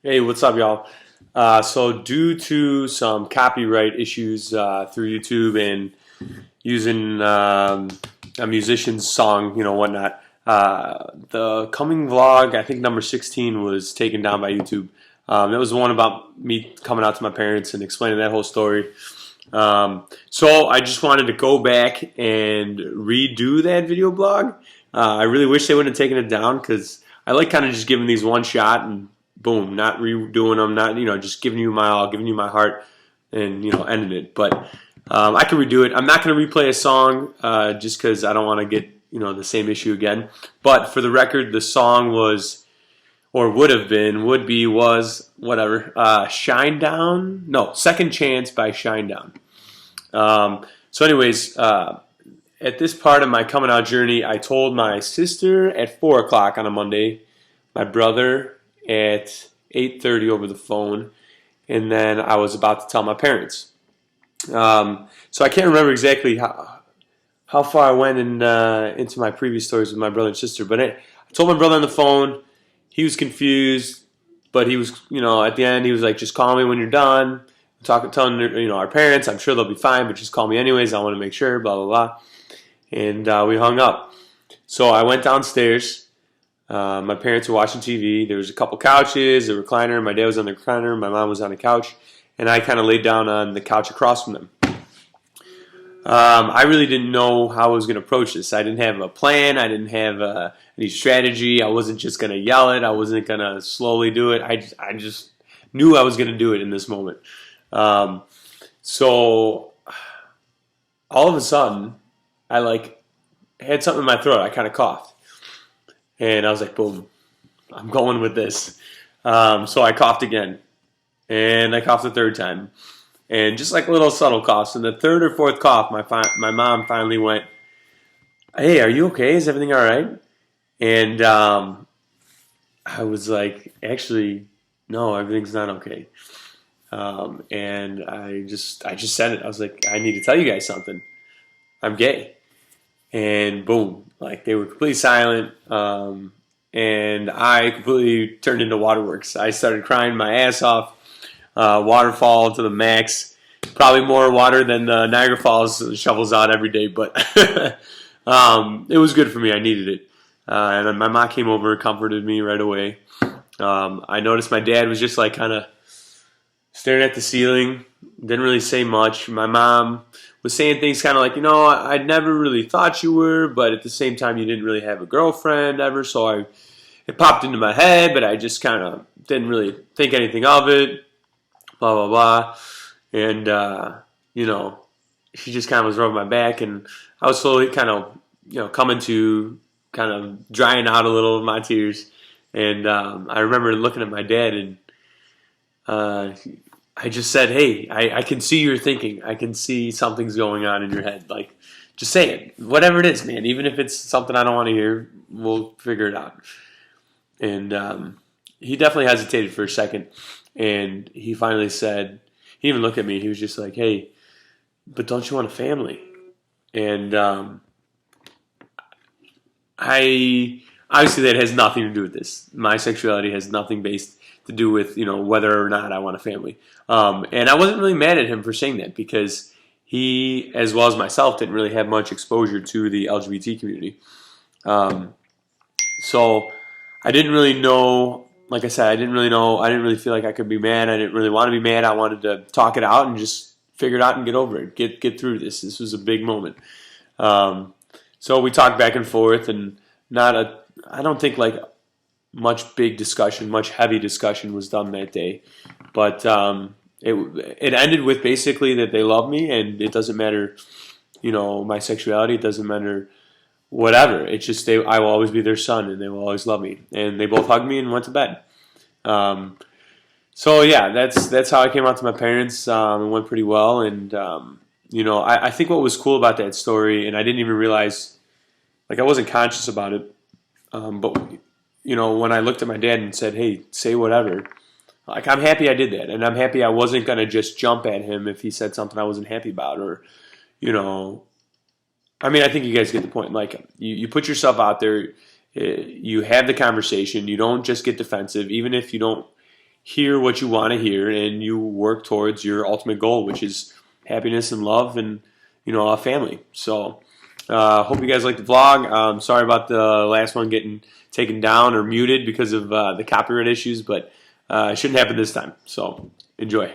Hey, what's up, y'all? So, due to some copyright issues through YouTube and using a musician's song, whatnot, the coming vlog, I think number 16, was taken down by YouTube. That was the one about me coming out to my parents and explaining that whole story. So, I just wanted to go back and redo that video blog. I really wish they wouldn't have taken it down because I like kind of just giving these one shot and boom, not redoing them, not just giving you my all, giving you my heart, and ending it. But I can redo it. I'm not going to replay a song just because I don't want to get the same issue again. But for the record, the song was or would have been, would be, was whatever. Shine Down, no, Second Chance by Shine Down. So, anyways. At this part of my coming out journey, I told my sister at 4 o'clock on a Monday, my brother at 8:30 over the phone, and then I was about to tell my parents. So I can't remember exactly how far I went into my previous stories with my brother and sister, but I told my brother on the phone. He was confused, but he was, at the end, he was like, just call me when you're done. Telling our parents, I'm sure they'll be fine, but just call me anyways. I want to make sure, blah, blah, blah. And we hung up. So I went downstairs. My parents were watching TV. There was a couple couches, a recliner. My dad was on the recliner. My mom was on the couch. And I kind of laid down on the couch across from them. I really didn't know how I was going to approach this. I didn't have a plan. I didn't have any strategy. I wasn't just going to yell it. I wasn't going to slowly do it. I just knew I was going to do it in this moment. So all of a sudden, I had something in my throat. I kind of coughed, and I was like, "Boom, I'm going with this." So I coughed again, and I coughed the third time, and just like little subtle coughs. And the third or fourth cough, my mom finally went, "Hey, are you okay? Is everything all right?" And I was like, "Actually, no, everything's not okay." And I just said it. I was like, "I need to tell you guys something. I'm gay." And boom, like they were completely silent, and I completely turned into waterworks. I started crying my ass off, waterfall to the max, probably more water than the Niagara Falls shovels out every day, but it was good for me. I needed it, and then my mom came over and comforted me right away. I noticed my dad was just like kind of staring at the ceiling, didn't really say much. My mom was saying things kind of like, I never really thought you were, but at the same time, you didn't really have a girlfriend ever, so it popped into my head, but I just kind of didn't really think anything of it, blah, blah, blah. And, she just kind of was rubbing my back, and I was slowly kind of, coming to kind of drying out a little of my tears. And I remember looking at my dad, and I just said, "Hey, I can see you're thinking. I can see something's going on in your head. Like, just say it. Whatever it is, man. Even if it's something I don't want to hear, we'll figure it out." And he definitely hesitated for a second. And he finally said, he even looked at me. He was just like, "Hey, but don't you want a family?" And I obviously that has nothing to do with this. My sexuality has nothing based to do with whether or not I want a family. And I wasn't really mad at him for saying that because he, as well as myself, didn't really have much exposure to the LGBT community. So I didn't really know. Like I said, I didn't really know. I didn't really feel like I could be mad. I didn't really want to be mad. I wanted to talk it out and just figure it out and get over it. Get through this. This was a big moment. So we talked back and forth, and I don't think like much big discussion, much heavy discussion was done that day. But it ended with basically that they love me, and it doesn't matter, my sexuality. It doesn't matter whatever. It's just I will always be their son, and they will always love me. And they both hugged me and went to bed. So yeah, that's how I came out to my parents. It went pretty well, and I think what was cool about that story, and I didn't even realize, like I wasn't conscious about it, but when I looked at my dad and said, "Hey, say whatever," like I'm happy I did that, and I'm happy I wasn't gonna just jump at him if he said something I wasn't happy about, or I mean, I think you guys get the point. Like you put yourself out there, you have the conversation. You don't just get defensive, even if you don't hear what you want to hear, and you work towards your ultimate goal, which is happiness and love and a family. So hope you guys like the vlog. Sorry about the last one getting taken down or muted because of the copyright issues, but it shouldn't happen this time. So enjoy.